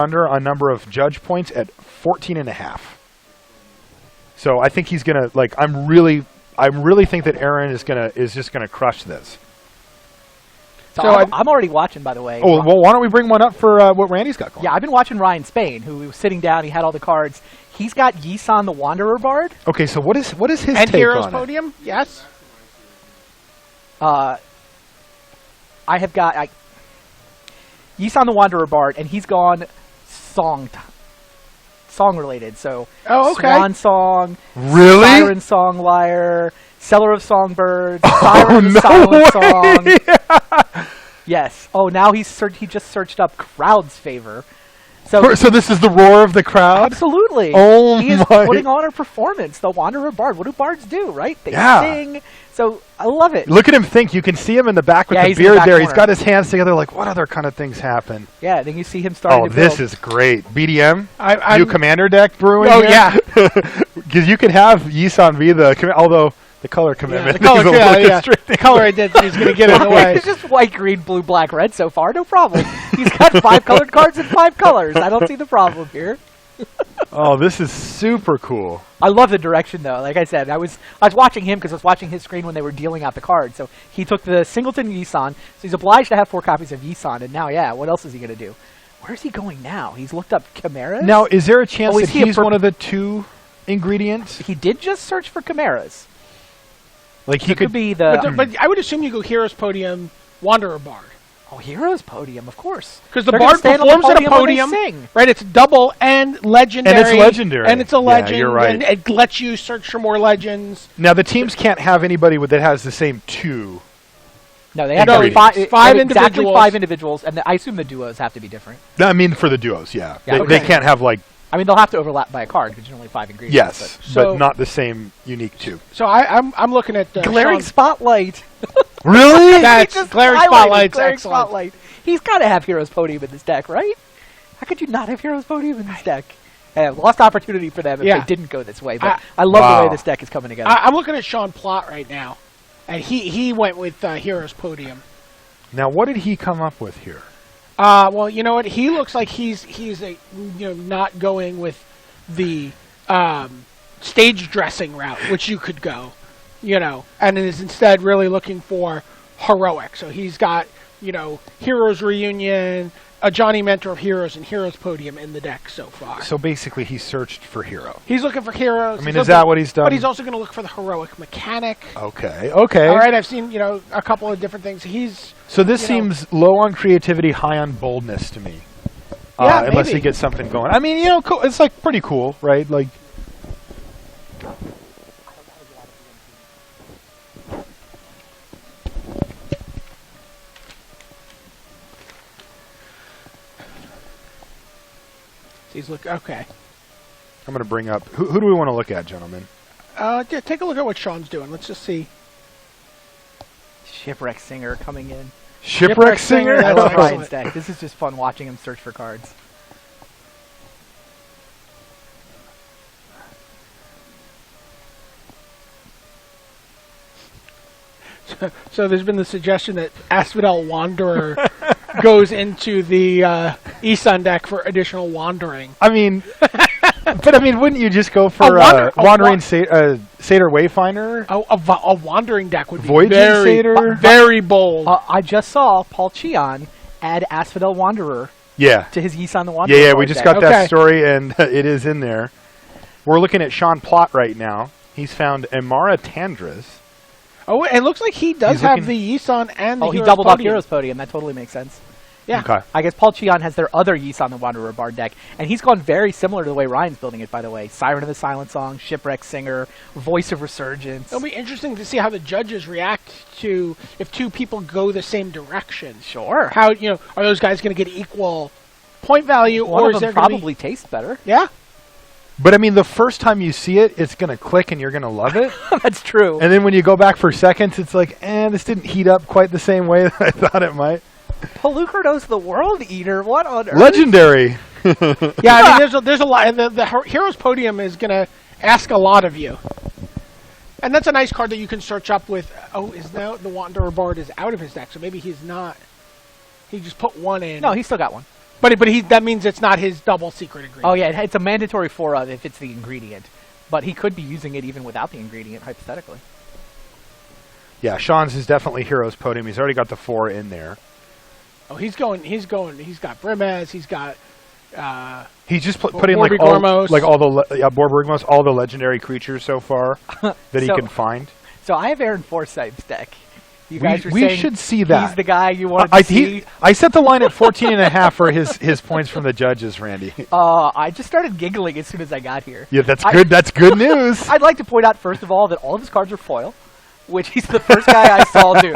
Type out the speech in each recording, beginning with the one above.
under on number of judge points at 14.5. So I think he's gonna like. I really think that Erin is just gonna crush this. So I'm already watching, by the way. Oh well, why don't we bring one up for what Randy's got going? Yeah, I've been watching Ryan Spain, who was sitting down. He had all the cards. He's got Yisan the Wanderer Bard. Okay, so what is his and take Heroes on Podium? it? Yes. I have got Yisan the Wanderer Bard, and he's gone song related. So Swan Song, really? Siren Song Lyre, Seller of Songbirds, Siren of Silent Song. Yes. Oh, now he just searched up Crowd's Favor. So this is the roar of the crowd? Absolutely. Oh, he is putting on a performance. The Wanderer Bard. What do bards do, right? They sing. So I love it. Look at him think. You can see him in the back with the beard there. Corner. He's got his hands together like, what other kind of things happen? Yeah, then you see him starting to build. This is great. BDM? New commander deck brewing? Oh, here? yeah. Because you can have Yisan be the although the color commitment the color I did is going to get in the way. It's just white, green, blue, black, red so far. No problem. He's got 5 colored cards in 5 colors. I don't see the problem here. Oh, this is super cool. I love the direction, though. Like I said, I was watching him because I was watching his screen when they were dealing out the cards. So he took the Singleton Yisan. So he's obliged to have 4 copies of Yisan. And now, what else is he going to do? Where's he going now? He's looked up Chimeras? Now, is there a chance that he's one of the 2 ingredients? He did just search for Chimeras. Like he could be the... But I would assume you go Heroes Podium, Wanderer Bard. Oh, Heroes Podium, of course. Because the Bard performs at a podium, right? It's double and legendary. And it's legendary. And it's a legend. Yeah, you're right. And it lets you search for more legends. Now, the teams can't have anybody that has the same 2. No, they have to be 5 individuals. Exactly 5 individuals, and I assume the duos have to be different. I mean, for the duos, yeah. Okay. They can't have, like... I mean, they'll have to overlap by a card, because there's only 5 ingredients. Yes, but not the same unique 2. So I'm looking at... Glaring Spotlight. Really? That's Glaring Spotlight's excellent. Spotlight. He's got to have Heroes Podium in this deck, right? How could you not have Heroes Podium in this deck? Lost opportunity for them if they didn't go this way, but I love the way this deck is coming together. I'm looking at Cheon Plott right now, and he went with Heroes Podium. Now, what did he come up with here? Well, you know what? He looks like he's not going with the stage dressing route, which you could go, and is instead really looking for heroic. So he's got, Heroes Reunion, a Johnny Mentor of Heroes, and Heroes Podium in the deck so far. So basically, he searched for hero. He's looking for heroes. I mean, is that what he's done? But he's also going to look for the heroic mechanic. Okay. All right, I've seen, a couple of different things. So this seems low on creativity, high on boldness to me. Yeah, unless maybe. he gets something going. I mean, cool. It's like pretty cool, right? Like. Okay. I'm going to bring up... Who do we want to look at, gentlemen? Take a look at what Sean's doing. Let's just see. Shipwreck Singer coming in. Shipwreck Singer? I love Ryan's deck. This is just fun watching him search for cards. So there's been the suggestion that Asphodel Wanderer goes into the Isan deck for additional wandering. I mean, wouldn't you just go for Wandering Satyr Wayfinder? A wandering deck would be Voyaging Satyr? Very bold. I just saw Paul Cheon add Asphodel Wanderer to his Isan the Wanderer. Yeah, we just got that story, and it is in there. We're looking at Cheon Plott right now. He's found Amara Tandras. Oh, it looks like he does have the Yisan and the Heroes he doubled Podium. up Heroes Podium. That totally makes sense. Yeah. Okay. I guess Paul Cheon has their other Yisan the Wanderer Bard deck, and he's gone very similar to the way Ryan's building it, by the way. Siren of the Silent Song, Shipwreck Singer, Voice of Resurgence. It'll be interesting to see how the judges react to if 2 people go the same direction. Sure. How, are those guys going to get equal point value? One or of is them there probably tastes better. Yeah. But I mean, the first time you see it, it's going to click and you're going to love it. That's true. And then when you go back for seconds, it's like, this didn't heat up quite the same way that I thought it might. Pelucardo's the World Eater. What on earth? Legendary. Yeah, I mean, there's a lot. The Heroes Podium is going to ask a lot of you. And that's a nice card that you can search up with. Oh, is now the Wanderer Bard is out of his deck, so maybe he's not. He just put 1 in. No, he's still got one. But that means it's not his double secret ingredient. Oh yeah, it's a mandatory 4 of if it's the ingredient, but he could be using it even without the ingredient hypothetically. Yeah, Cheon's is definitely Heroes Podium. He's already got the 4 in there. Oh, he's going. He's got Brimez. He's got. He's just putting like all the Borborygmos, all the legendary creatures so far that he can find. So I have Aaron Forsythe's deck. You guys are we saying should see that. He's the guy you want to see. I set the line at 14.5 for his points from the judges, Randy. I just started giggling as soon as I got here. Yeah, that's good. That's good news. I'd like to point out first of all that all of his cards are foil, which he's the first guy I saw do.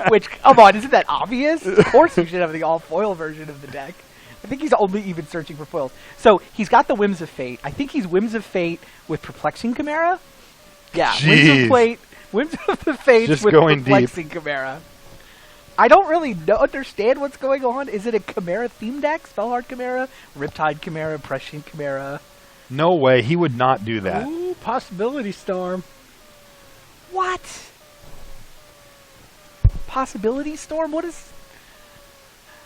Which, come on, isn't that obvious? Of course you should have the all-foil version of the deck. I think he's only even searching for foils. So he's got the Whims of Fate. I think he's Whims of Fate with Perplexing Chimera. Yeah, Jeez. Whims of the Fates just with going Perplexing Chimera. I don't really understand what's going on. Is it a Chimera theme deck? Spellhard Chimera? Riptide Chimera? Prescient Chimera? No way. He would not do that. Ooh, Possibility Storm. What? Possibility Storm? What is...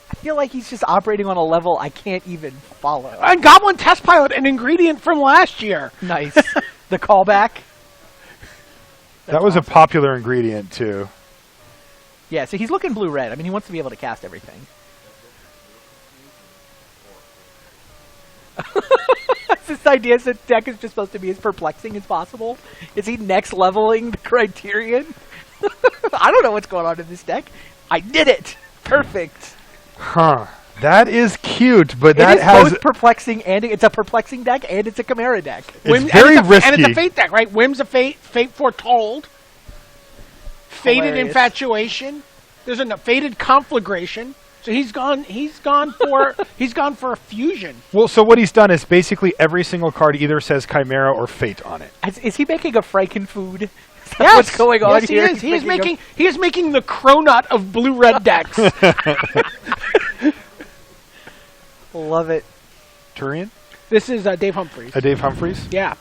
I feel like he's just operating on a level I can't even follow. And Goblin Test Pilot, an ingredient from last year. Nice. The callback. That was awesome. A popular ingredient, too. Yeah, so he's looking blue-red. I mean, he wants to be able to cast everything. This idea that deck is just supposed to be as perplexing as possible. Is he next leveling the criterion? I don't know what's going on in this deck. I did it. Perfect. Huh. That is cute, but that has both perplexing and it's a perplexing deck and it's a Chimera deck. It's very risky. And it's a Fate deck, right? Whims of Fate, Fate Foretold, Fated Infatuation. There's a Fated Conflagration. So he's gone for a fusion. Well, so what he's done is basically every single card either says Chimera or Fate on it. Is he making a Frankenfood? Yes. What's going on here? Yes, he is. He is making the Cronut of blue-red decks. Love it. Turian? This is Dave Humphreys. Dave Humphreys? Yeah.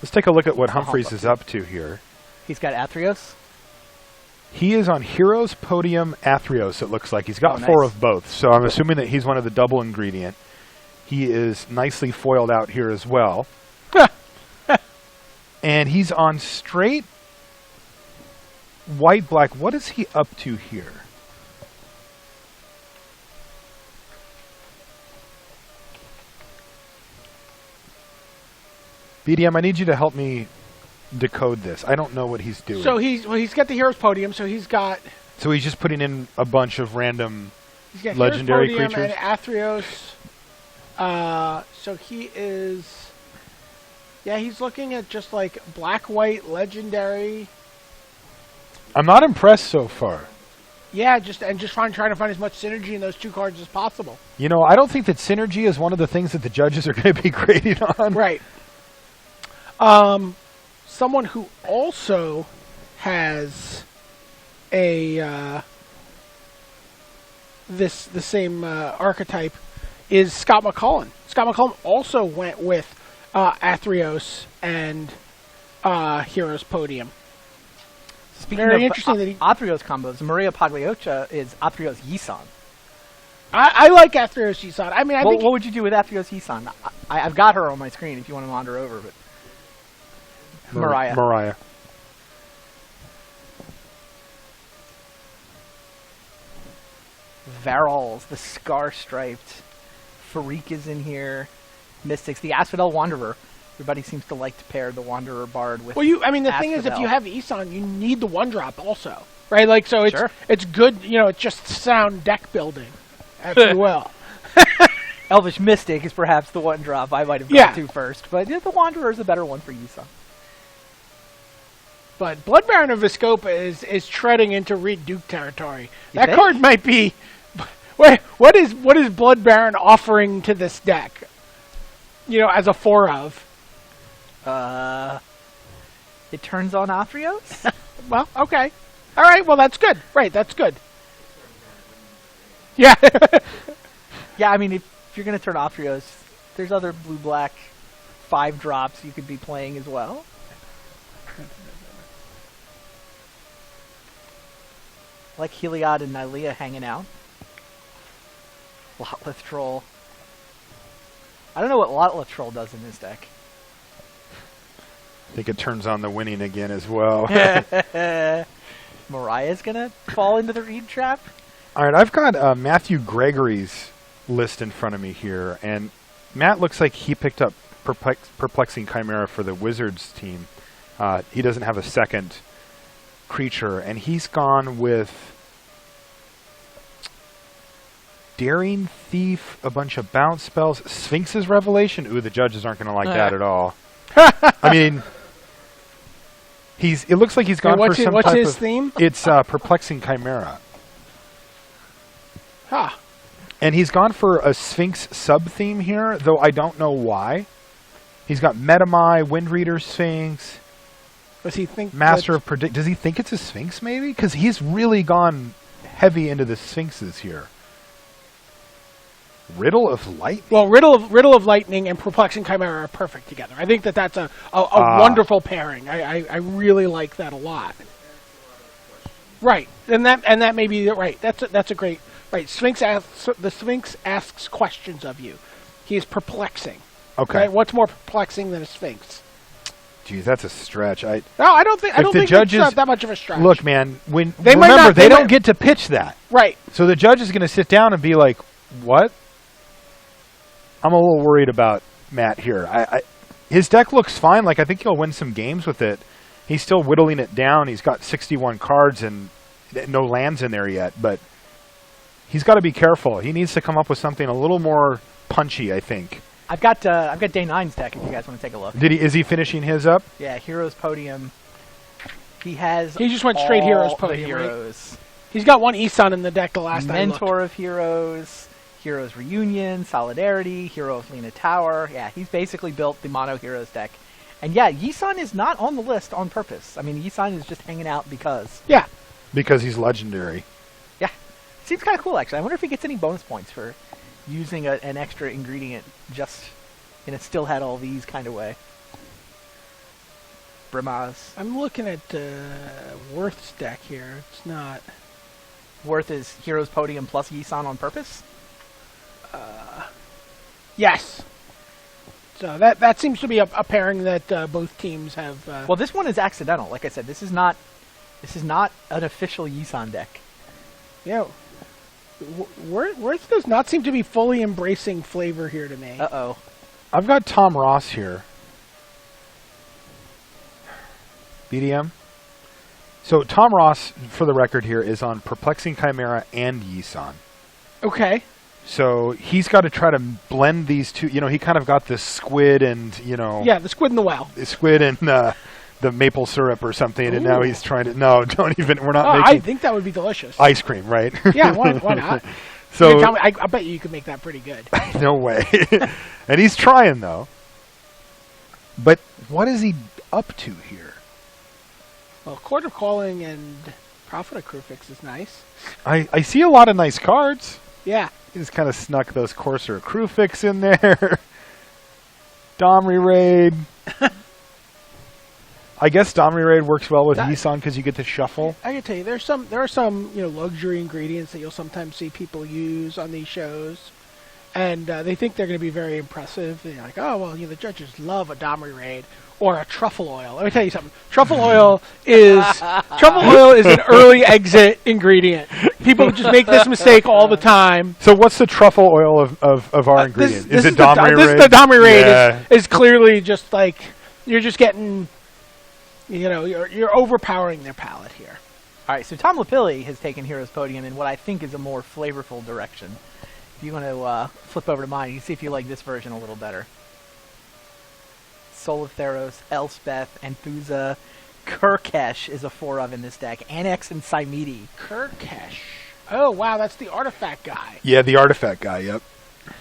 Let's take a look at what Humphreys is up to here. He's got Athreos. He is on Heroes Podium Athreos, it looks like. He's got 4 of both, so I'm assuming that he's one of the double ingredient. He is nicely foiled out here as well. And he's on straight white-black. What is he up to here? BDM, I need you to help me decode this. I don't know what he's doing. So he's got the Heroes Podium, so he's got... So he's just putting in a bunch of random legendary creatures? Heroes Podium and Athreos. So he is... Yeah, he's looking at just like black-white legendary. I'm not impressed so far. Yeah, trying to find as much synergy in those 2 cards as possible. You know, I don't think that synergy is one of the things that the judges are going to be grading on. Right. Someone who also has a the same archetype is Scott MacCallum. Scott MacCallum also went with Athreos and Heroes Podium. Speaking of interesting that Athreos combos, Mariah Pagliocco is Athreos Yisan. I like Athreos Yisan. I mean, what would you do with Athreos Yisan? I've got her on my screen if you want to wander over, but Mariah. Varol's, the Scar-Striped. Farik is in here. Mystics, the Asphodel Wanderer. Everybody seems to like to pair the Wanderer Bard with the thing is, if you have Isan, you need the 1-drop also. Right? Like, so it's good, it's just sound deck building, if you will. Elvish Mystic is perhaps the 1-drop I might have gone to first, but the Wanderer is a better one for Isan. But Blood Baron of Viscopa is treading into Reed Duke territory. That card might be... What is Blood Baron offering to this deck? As a 4 of? It turns on Athreos? Well, okay. All right, well, that's good. Right, that's good. Yeah. Yeah, I mean, if you're going to turn Athreos, there's other blue-black 5-drops you could be playing as well. Like Heliod and Nylea hanging out. Lotleth Troll. I don't know what Lotleth Troll does in this deck. I think it turns on the winning again as well. Mariah's gonna fall into the reed trap. All right, I've got Matthew Gregory's list in front of me here, and Matt looks like he picked up Perplexing Chimera for the Wizards team. He doesn't have a second creature, and he's gone with Daring Thief, a bunch of bounce spells, Sphinx's Revelation. Ooh, the judges aren't going to like that at all. I mean, it looks like he's gone for some what's type his of theme? It's Perplexing Chimera. Huh. And he's gone for a Sphinx sub-theme here, though I don't know why. He's got Metamai, Windreader Sphinx, Does he think Master of Predict. Does he think it's a Sphinx, maybe? Because he's really gone heavy into the Sphinxes here. Riddle of Light? Well, Riddle of Lightning and Perplexing Chimera are perfect together. I think that's a wonderful pairing. I really like that a lot. Right, and that may be right. That's a great right. The Sphinx asks questions of you. He is perplexing. Okay. Right? What's more perplexing than a Sphinx? Geez, that's a stretch. No, I don't think judges, it's not that much of a stretch. Look, man, They don't get to pitch that. Right. So the judge is going to sit down and be like, "What?" I'm a little worried about Matt here. His deck looks fine. Like, I think he'll win some games with it. He's still whittling it down. He's got 61 cards and no lands in there yet. But he's got to be careful. He needs to come up with something a little more punchy, I think. I've got Day 9's deck if you guys want to take a look. Is he finishing his up? Yeah, Heroes Podium. He just went straight Heroes Podium. Heroes. Right? He's got one Isan in the deck the last time. Mentor of Heroes. Heroes Reunion, Solidarity, Hero of Lena Tower. Yeah, he's basically built the Mono Heroes deck. And yeah, Yisan is not on the list on purpose. I mean, Yisan is just hanging out because. Yeah. Because he's legendary. Yeah. Seems kind of cool, actually. I wonder if he gets any bonus points for using an extra ingredient just in a still had all these kind of way. Brimaz. I'm looking at Worth's deck here. It's not. Worth is Heroes Podium plus Yisan on purpose? Yes. So that seems to be a pairing that both teams have. Well, this one is accidental. Like I said, this is not an official Yisan deck. Yeah. Worth does not seem to be fully embracing flavor here to me. Uh-oh. I've got Tom Ross here. BDM. So Tom Ross, for the record here, is on Perplexing Chimera and Yisan. Okay. So he's got to try to blend these two. You know, he kind of got the squid and, Yeah, the squid in the well. The squid and the maple syrup or something, and now he's trying to. No, don't even. We're not I making. think that would be delicious. Ice cream, right? Yeah, why not? So tell me, I bet you could make that pretty good. No way. And he's trying though. But what is he up to here? Well, Court of Calling and Prophet of Crufix is nice. I see a lot of nice cards. Yeah. He just kind of snuck those Courser Crufix in there. Domri Raid. I guess Domri Raid works well with Yisan because you get to shuffle. I can tell you, there are some luxury ingredients that you'll sometimes see people use on these shows, and they think they're going to be very impressive. They're like, oh well, the judges love a Domri Raid or a truffle oil. Let me tell you something. Truffle oil is an early exit ingredient. People just make this mistake all the time. So what's the truffle oil of our ingredient? Is it Domri Raid? The Domri Raid is clearly just like you're just getting. You're overpowering their palate here. All right, so Tom Lapilli has taken Heroes Podium in what I think is a more flavorful direction. If you want to flip over to mine, you can see if you like this version a little better. Soul of Theros, Elspeth, Anthusa, Kirkesh is a 4 of in this deck. Annex and Cymede. Kirkesh. Oh, wow, that's the artifact guy. Yeah, the artifact guy, yep.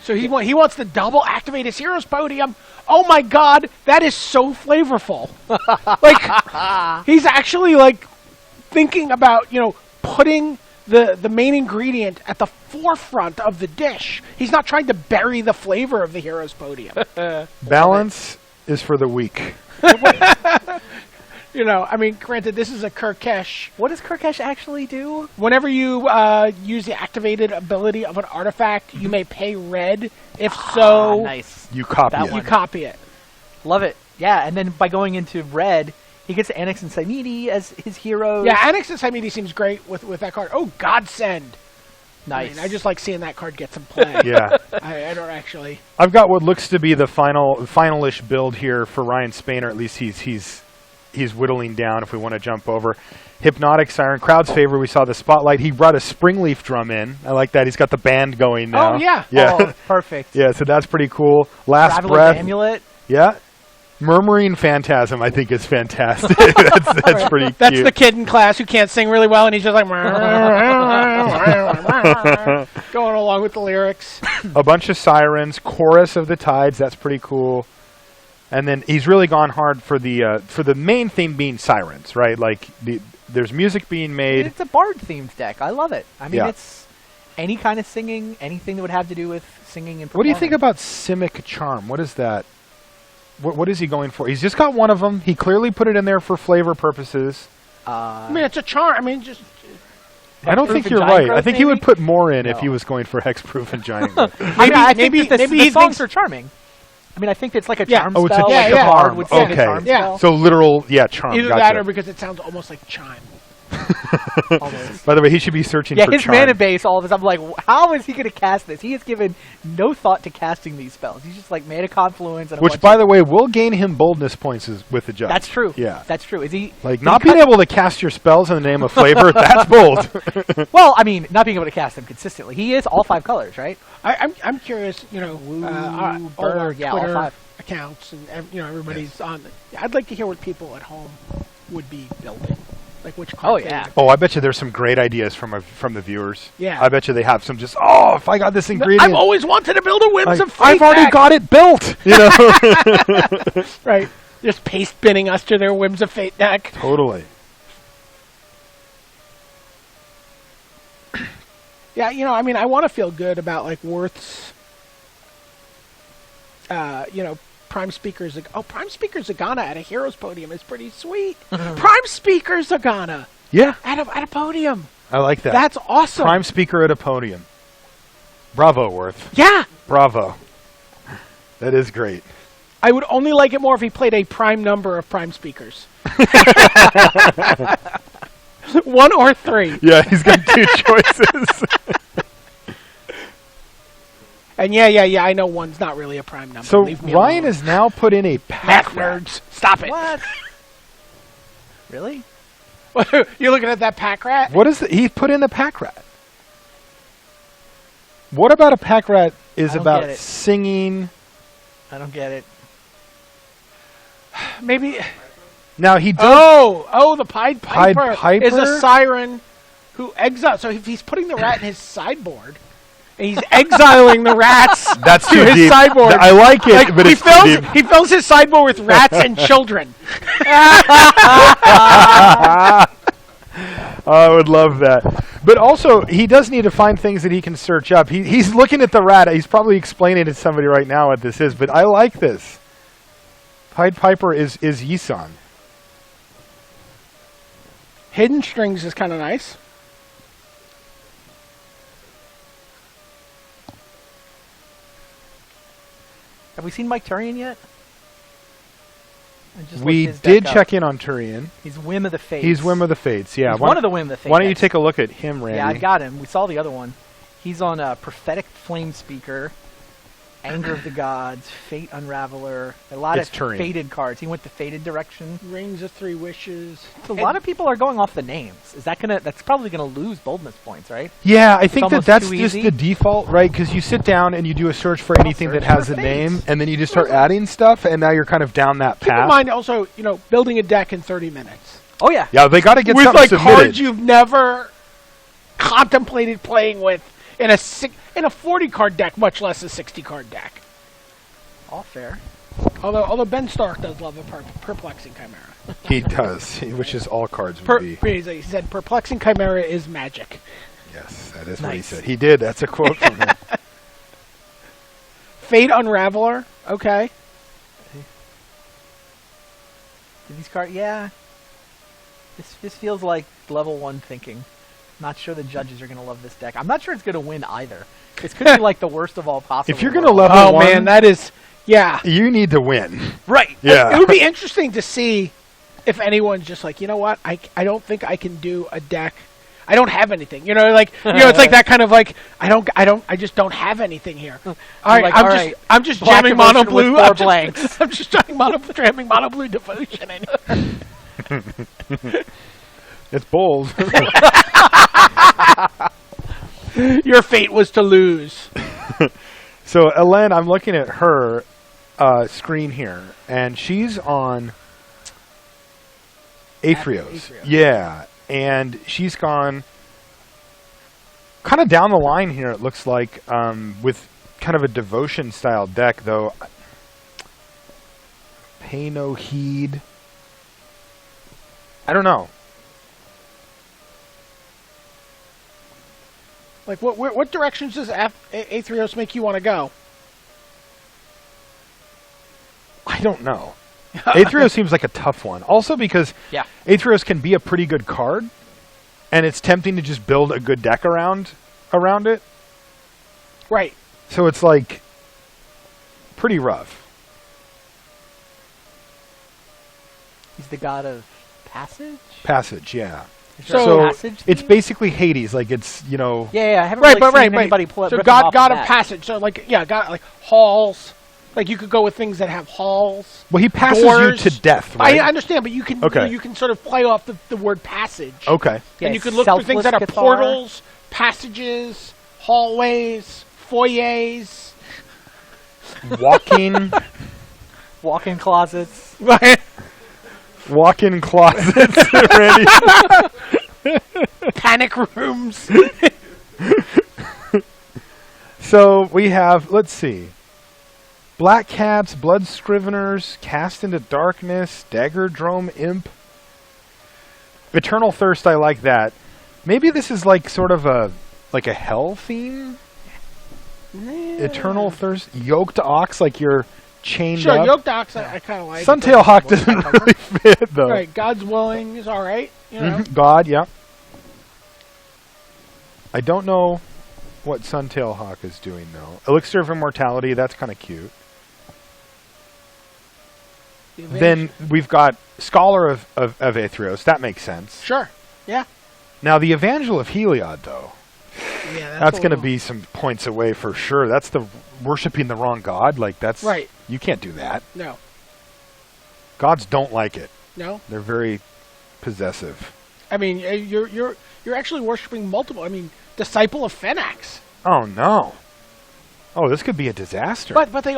So he wants to double activate his Heroes Podium. Oh my god, that is so flavorful. Like, he's actually, thinking about, putting the main ingredient at the forefront of the dish. He's not trying to bury the flavor of the Heroes Podium. Balance is for the weak. You know, I mean, granted, this is a Kirkesh. What does Kirkesh actually do? Whenever you use the activated ability of an artifact, you may pay red. If so, Nice. You copy That it. one. you copy it. Love it. Yeah, and then by going into red, he gets Annex and Saimidi as his heroes. Yeah, Annex and Saimidi seems great with that card. Oh, Godsend. Nice. I just like seeing that card get some play. Yeah. I don't actually. I've got what looks to be the finalish build here for Ryan Spain, or at least he's whittling down if we want to jump over. Hypnotic Siren, crowd's favor. We saw the spotlight. He brought a Springleaf drum in. I like that. He's got the band going now. Oh, yeah. Yeah. Oh, perfect. Yeah, so that's pretty cool. Last Traveler's Breath. Amulet. Yeah. Murmuring Phantasm, I think, is fantastic. that's pretty cute. That's the kid in class who can't sing really well, and he's just like going along with the lyrics. A bunch of sirens, Chorus of the Tides. That's pretty cool. And then he's really gone hard for the main theme being sirens, right? Like there's music being made. It's a bard-themed deck. I love it. I mean, Yeah. it's any kind of singing, anything that would have to do with singing and performing. What do you think about Simic Charm? What is that? What is he going for? He's just got one of them. He clearly put it in there for flavor purposes. I mean, it's a charm. I mean, just I don't Hexproof think and you're Giant right. Growth, I think he maybe? would put more in if No. he was going for Hexproof and Giant Growth. I think the maybe he songs thinks- are charming. I mean, I think it's like a Yeah. charm Oh, it's a spell. like charm. a bard would sing Okay. a charm Yeah. spell. So literal, charm. either Gotcha. that or because it sounds almost like chime. Almost. By the way, he should be searching Yeah, for his charm. mana base, all of us, I'm like, how is he going to cast this? He has given no thought to casting these spells. He's just like mana confluence. And Which, by the way, will gain him boldness points with the judge. That's true. Yeah. That's true. Is he Like, did not he being able to cast your spells in the name of flavor, that's bold. Well, I mean, not being able to cast them consistently. He is all 5 colors, right? I'm curious. You know, all our Bird, yeah, all Twitter 5. accounts and everybody's on. I'd like to hear what people at home would be building. Like which card Oh, they yeah. would- Oh, I bet you there's some great ideas from the viewers. Yeah. I bet you they have some just, if I got this ingredient. I've always wanted to build a Whims like, of Fate I've already deck. got it built. You know? Right. Just paste binning us to their Whims of Fate deck. Totally. Yeah, I mean, I want to feel good about like Worth's, Prime Speaker Prime Speaker Zagana at a Heroes podium is pretty sweet. Prime Speaker Zagana Yeah. at a podium. I like that. That's awesome. Prime speaker at a podium. Bravo, Worth. Yeah. Bravo. That is great. I would only like it more if he played a prime number of Prime Speakers. 1 or 3. Yeah, he's got 2 choices. And yeah, I know 1's not really a prime number. So Leave me Ryan alone. has now put in a Math pack rat. nerds. Stop it. What? Really? You're looking at that pack rat? What is he put in a pack rat? What about a pack rat is I don't about get it. singing? I don't get it. Maybe. Now he does. Oh, the Pied Piper, Piper? is a siren who exiles. So if he's putting the rat in his sideboard, and he's exiling the rats That's to too his deep. sideboard. I like it, but he it's too fills deep. he fills his sideboard with rats and children. I would love that. But also, he does need to find things that he can search up. He's looking at the rat. He's probably explaining to somebody right now what this is, but I like this. Pied Piper is Yisan. Hidden Strings is kind of nice. Have we seen Mike Turian yet? I just We looked his did deck up. check in on Turian. He's Whim of the Fates. He's Whim of the Fates. Yeah. He's one of the Whim of the Fates. Why don't you decks. take a look at him, Randy? Yeah, I got him. We saw the other one. He's on Prophetic Flame Speaker, Anger of the Gods, Fate Unraveler, a lot It's of Turian. fated cards. He went the fated direction. Rings of 3 Wishes. So a lot of people are going off the names. Is that that's probably gonna lose boldness points, right? Yeah, I think almost that's too just easy. the default, right? Because you sit down and you do a search for anything that search has for a name, fates. and then you just start adding stuff, and now you're kind of down that Keep in path. mind also, building a deck in 30 minutes. Oh yeah. Yeah, they got to get With something like submitted. cards you've never contemplated playing with in a 40 card deck, much less a 60 card deck. All fair. Although Ben Stark does love a perplexing chimera. He does, which is all cards would be. He said perplexing chimera is magic. Yes, that is what he Nice. said. He did. That's a quote from him. Fate Unraveler. Okay. Did these cards? Yeah. This feels like level 1 thinking. Not sure the judges are going to love this deck. I'm not sure it's going to win either. This could be like the worst of all possible. If you're going to level Oh, 1, man, that is... Yeah. you need to win. Right. Yeah. It would be interesting to see if anyone's just like, you know what? I don't think I can do a deck. I don't have anything. You know, like it's like that kind of like I just don't have anything here. All right, like, I'm just Black jamming mono Devotion with blue. 4 blanks. I'm just jamming mono blue devotion in. It's bold. Your fate was to lose. So, Elen, I'm looking at her screen here, and she's on Athreos. Yeah, and she's gone kind of down the line here, it looks like, with kind of a devotion-style deck, though. Pay no heed. I don't know. Like, what directions does Athreos make you want to go? I don't know. Athreos seems like a tough one. Also because Athreos can be a pretty good card, and it's tempting to just build a good deck around it. Right. So it's like pretty rough. He's the god of passage? Passage, yeah. So it's basically Hades, like it's, you know... Yeah, I haven't really seen anybody pull it. So god of passage, so like, god, like halls. Like you could go with things that have halls. Well, he passes doors. you to death, right? I understand, but you can you can sort of play off the word passage. Okay. Yeah, and you could look for things that are portals, passages, hallways, foyers. Walk-in closets. Right. Walk-in closets, Randy. Panic rooms. So we have, let's see. Black Caps, Blood Scriveners, Cast into Darkness, Dagger Drome Imp. Eternal Thirst, I like that. Maybe this is like sort of a hell theme? Yeah. Eternal Thirst, Yoked Ox, like you're chained up. Sure, Yoked Ox I kind of like. Suntail Hawk doesn't really fit, though. Right, God's Willing is all right. You know. God, yeah. I don't know what Suntail Hawk is doing, though. Elixir of Immortality, that's kind of cute. Then we've got Scholar of Athreos. That makes sense. Sure. Yeah. Now, the Evangel of Heliod, though. Yeah, that's going to be some points away for sure. That's the worshipping the wrong god. Like, that's... Right. You can't do that. No. Gods don't like it. No. They're very possessive. I mean, you're actually worshipping multiple. I mean, Disciple of Phenax. Oh, no. Oh, this could be a disaster. But they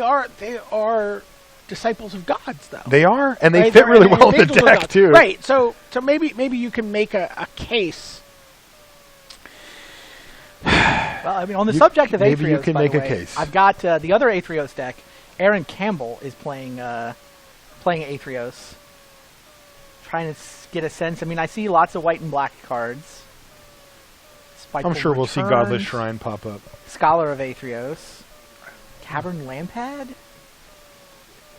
are disciples of gods, though. They are, and they fit really well in the deck, too. Right, so maybe you can make a case. Well, I mean, on the subject of Athreos, maybe you can make a case. I've got the other Athreos deck. Erin Campbell is playing Athreos. Trying to get a sense. I mean, I see lots of white and black cards. I'm sure we'll see Godless Shrine pop up. Scholar of Athreos. Cavern Lampad?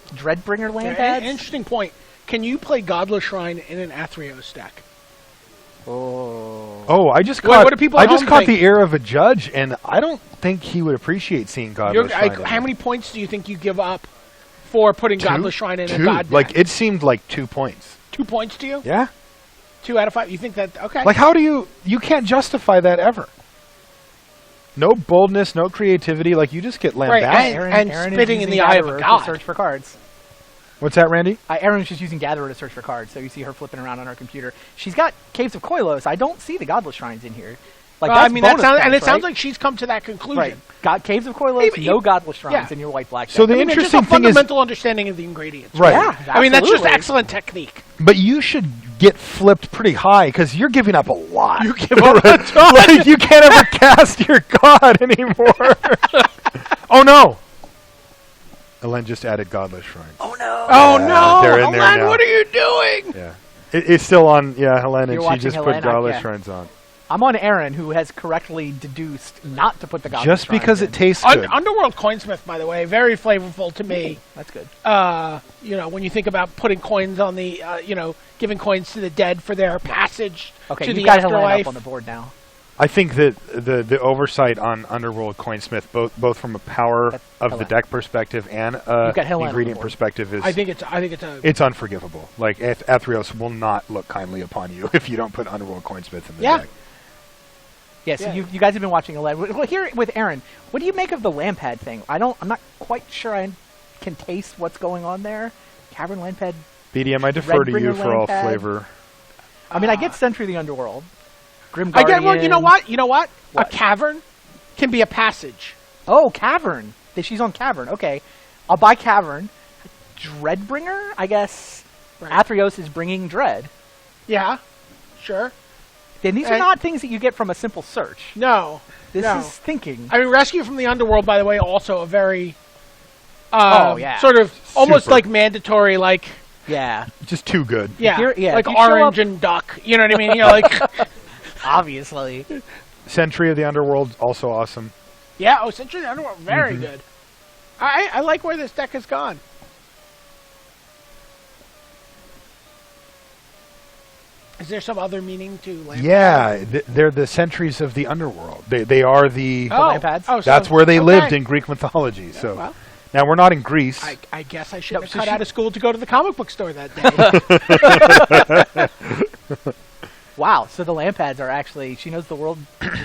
Dreadbringer Lampad? Interesting point. Can you play Godless Shrine in an Athreos deck? Oh, I just caught, what do people I just caught the ear of a judge, and I don't think he would appreciate seeing Godless Shrine. How many points do you think you give up for putting Godless Shrine in a god deck? Like, it seemed like 2 points. 2 points to you? Yeah. 2 out of 5? You think that... Okay. Like, how do you can't justify that ever. No boldness, no creativity. Like, you just get lambasted. Right, and spitting in the eye of a god. Search for cards. What's that, Randy? Erin's just using Gatherer to search for cards, so you see her flipping around on her computer. She's got Caves of Koilos. I don't see the Godless Shrines in here. Like, I mean, that sounds like she's come to that conclusion. Right. Caves of Koilos, no Godless Shrines in your white-black deck. So the interesting just a fundamental understanding of the ingredients. Right. Yeah, I mean, that's just excellent technique. But you should get flipped pretty high, because you're giving up a lot. You give up a ton. Like, you can't ever cast your god anymore. Oh, no. Elen just added Godless Shrines. Oh, no. Oh, no. They're in there Elen, now. what are you doing? Yeah. It's still on, Helen, and You're she watching just Helen, put Godless Shrines on. I'm on Erin, who has correctly deduced not to put the Goblin Just Shrines because in. it tastes good. Underworld Coinsmith, by the way, very flavorful to me. That's good. When you think about putting coins on the, giving coins to the dead for their passage Okay, to you the guys have line afterlife. up on the board now. I think that the oversight on Underworld Coinsmith, both from a power That's of the Helen. deck perspective and You've got Helen on the ingredient board. perspective, is I think it's it's unforgivable. Like Athreos will not look kindly upon you if you don't put Underworld Coinsmith in the deck. Yeah, so Yeah. you guys have been watching 11. Well, here with Erin, what do you make of the Lampad thing? I'm not quite sure I can taste what's going on there. Cavern Lampad. BDM, I defer to you Redbringer for all Lampad. flavor. I mean, I get Sentry of the Underworld. Grim I Guardian. get. Well, you know what? What? A cavern can be a passage. Oh, Cavern. She's on Cavern. Okay. I'll buy Cavern. Dreadbringer? I guess Right. Athreos is bringing Dread. Yeah, sure. Then these are And- not things that you get from a simple search. No, This no. is thinking. I mean, Rescue from the Underworld, by the way, also a very yeah. sort of almost Super. like mandatory, like Yeah. Just too good. yeah, Here- yeah, like if you show orange up- and duck. You know what I mean? Like Obviously. Sentry of the Underworld, also awesome. yeah. Oh, Century of the Underworld, very good. I like where this deck has gone. Is there some other meaning to Lampad? Yeah, they're the sentries of the Underworld. They are the... Lampads? Oh, so- That's where they okay. lived in Greek mythology. So well. now we're not in Greece. I guess I should No, have so cut she- out of school to go to the comic book store that day. Wow, so the Lampads are actually, she knows the world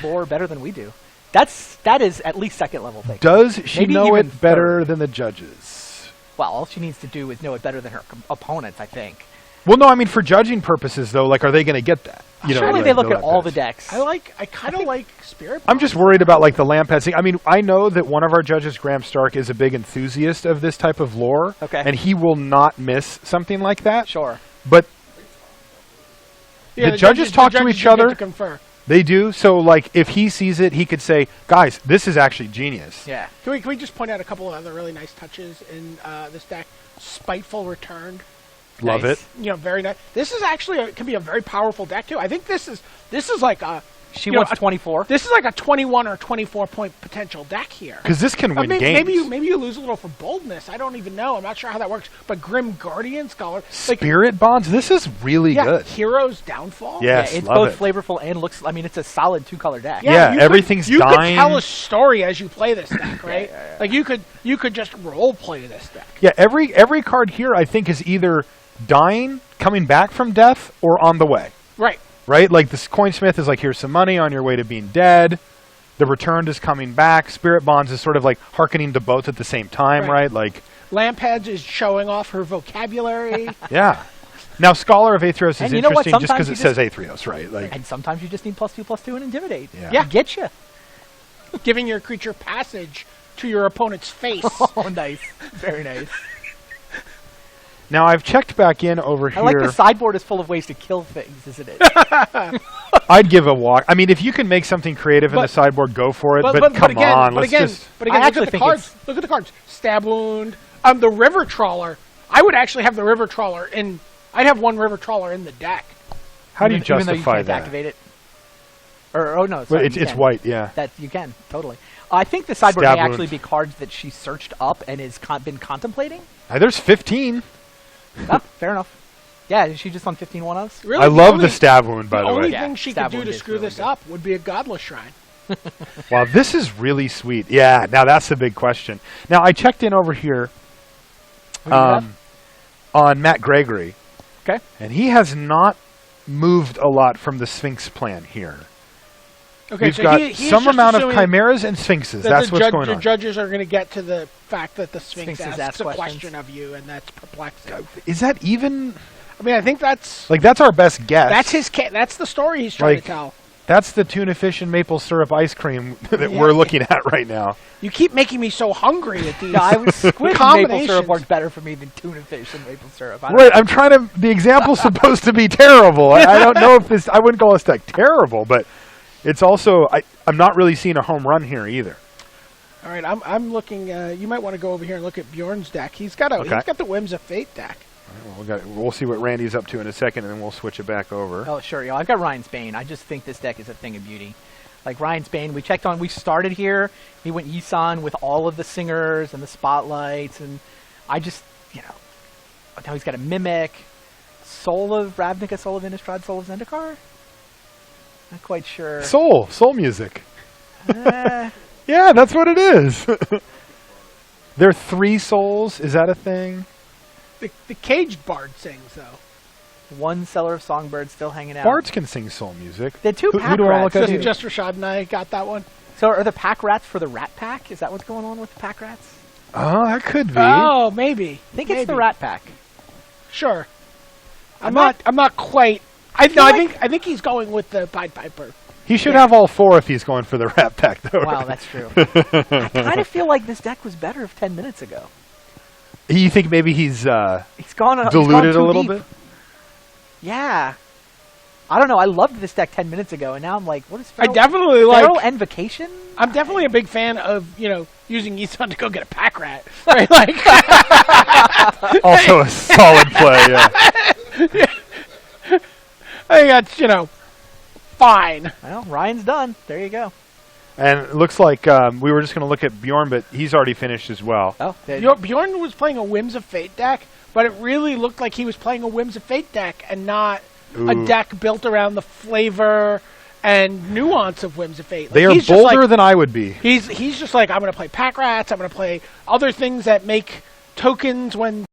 lore better than we do. That is at least second level thing. Does she Maybe know even it better third. than the judges? Well, all she needs to do is know it better than her opponents, I think. Well, no, I mean for judging purposes, though. Like, are they going to get that? Surely like they look the at all the Lampads. decks. I kind of like Spirit. I'm just worried about like the Lampad thing. I mean, I know that one of our judges, Graham Stark, is a big enthusiast of this type of lore. Okay. And he will not miss something like that. Sure. But Yeah, the judges talk to judges each do get other. to confer. They do. So, like, if he sees it, he could say, guys, this is actually genius. Yeah. Can we just point out a couple of other really nice touches in this deck? Spiteful Return. Love Nice. it. Very nice. This is actually can be a very powerful deck too. I think this is like a She you know, wants a- 24. this is like a 21 or 24 point potential deck here. Because this can win games. Maybe you lose a little for boldness. I don't even know. I'm not sure how that works. But Grim Guardian Scholar, like Spirit Bonds, this is really yeah, good. Hero's Downfall. Yes, it's love both it. flavorful and looks, I mean, it's a solid 2-color deck. Yeah, you everything's you dying. could tell a story as you play this deck, right? Like you could just role play this deck. Yeah, every card here, I think, is either dying, coming back from death, or on the way. Right. Right? Like, this Coinsmith is like, here's some money on your way to being dead. The Returned is coming back. Spirit Bonds is sort of like hearkening to both at the same time, right? Like, Lampads is showing off her vocabulary. yeah. Now, Scholar of Athreos is And you know what? interesting just because it Sometimes says Athreos, right? Like, And sometimes you just need +2/+2 and Intimidate. Yeah. To get you. Giving your creature passage to your opponent's face. Oh, nice. Very nice. now, I've checked back in over here. I like the sideboard is full of ways to kill things, isn't it? I'd give a walk. I mean, if you can make something creative in the sideboard, go for it. But, come on, let's just... But again, I look actually at the think cards. Look at the cards. Stab Wound. The River Trawler. I would actually have the River Trawler in... I'd have one River Trawler in the deck. How do you Even though you justify can't that? activate it. Or, oh, no. Well, Sorry, it's you can. white, yeah. That you can, totally. I think the sideboard Stab may actually wounds. be cards that she searched up and has been contemplating. There's 15. Oh, fair enough. Yeah, is she just on 15 one-ofs? Really, I love only, the Stab Wound, by the the only way. Yeah, thing she Stab could do Wound to is screw really this good. up would be a Godless Shrine. Wow, this is really sweet. Yeah, now that's the big question. Now, I checked in over here What do you have? on Matt Gregory, Okay. and he has not moved a lot from the Sphinx plan here. Okay, We've so got he's some just amount of assuming chimeras and sphinxes. that That's the what's going the on. judges are going to get to the fact that the Sphinx Sphinxes asks ask a questions. question of you, and that's perplexing. Is that even... I mean, I think that's Like, that's our best guess. that's the story he's trying Like, to tell. That's the tuna fish and maple syrup ice cream that Yeah. we're looking at right now. You keep making me so hungry at these. No, I was squid and maple Combinations. syrup works better for me than tuna fish and maple syrup. I don't Right, I'm trying to... The example's supposed to be terrible. I don't know if this... I wouldn't call this deck terrible, but it's also... I'm not really seeing a home run here either. All right, I'm looking. You might want to go over here and look at Bjorn's deck. He's got Okay. the Whims of Fate deck. Well, we'll see what Randy's up to in a second, and then we'll switch it back over. Oh, sure. I've got Ryan's Bane. I just think this deck is a thing of beauty. Like Ryan's Bane, we started here. He went Yisan with all of the singers and the spotlights, and I just, now he's got a Mimic, Soul of Ravnica, Soul of Innistrad, Soul of Zendikar? Not quite sure. Soul music. Yeah, that's what it is. There are 3 souls. Is that a thing? The caged bard sings, though. One Seller of Songbirds still hanging out. Bards can sing soul music. The 2 Who pack do I rats. look at? Just Rashad and I got that one. So are the pack rats for the Rat Pack? Is that what's going on with the pack rats? Oh, that could be. Oh, maybe. I think it's the Rat Pack. Sure. I'm not- not quite. I think he's going with the Pied Piper. He should have all 4 if he's going for the Rat Pack, though. Wow, that's true. I kind of feel like this deck was better 10 minutes ago. You think maybe he's He's gone diluted too a little deep. bit? Yeah. I don't know. I loved this deck 10 minutes ago, and now I'm like, what is Feral? I definitely Feral and Vacation? I'm definitely a big fan of using Yisan to go get a pack rat. Right? Like. Also a solid play, yeah. I think that's fine. Well, Ryan's done. There you go. And it looks like we were just going to look at Bjorn, but he's already finished as well. Oh, Bjorn was playing a Whims of Fate deck, but it really looked like he was playing a Whims of Fate deck and not a deck built around the flavor and nuance of Whims of Fate. Like, They are bolder than I would be. He's just like, I'm going to play pack rats. I'm going to play other things that make tokens when